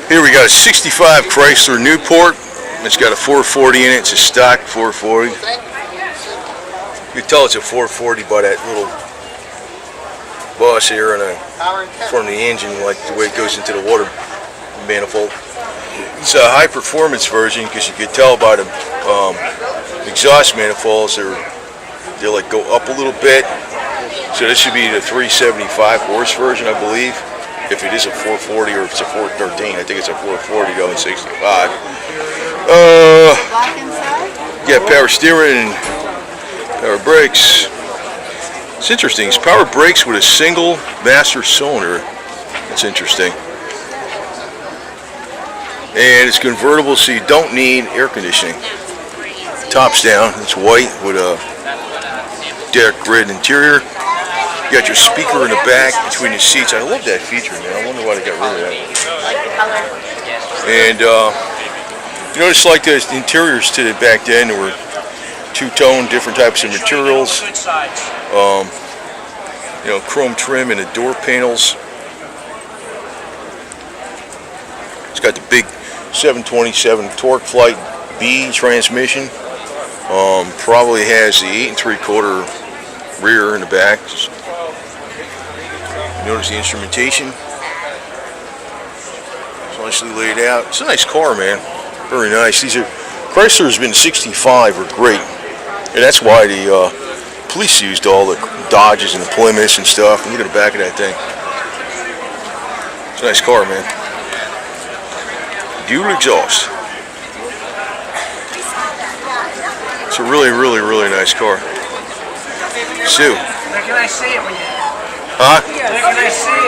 Here we got a 65 Chrysler Newport. It's got a 440 in it. It's a stock 440. You can tell it's a 440 by that little boss here from the engine, like the way it goes into the water manifold. It's a high performance version because you can tell by the exhaust manifolds they like go up a little bit. So this should be the 375 horse version, I believe. If it is a 440 or if it's a 413, I think it's a 440 going 65. Yeah, power steering and power brakes. It's interesting. It's power brakes with a single master cylinder. That's interesting. And it's convertible, so you don't need air conditioning. Top's down. It's white with a dark red interior. You got your speaker in the back between the seats. I love that feature, man. I wonder why they got rid of that. And you notice, like the interiors to the back then, there were two-tone, different types of materials. You know, chrome trim in the door panels. It's got the big 727 Torque Flight B transmission. Probably has the 8 3/4 rear in the back. Notice the instrumentation. It's nicely laid out. It's a nice car, man. Very nice. These are Chrysler's been 65 are great, and that's why the police used all the Dodges and the Plymouths and stuff. Look at the back of that thing. It's a nice car, man. Dual exhaust. It's a really, really, really nice car. Sue. Where can I see it when you... Huh? Where can I see it?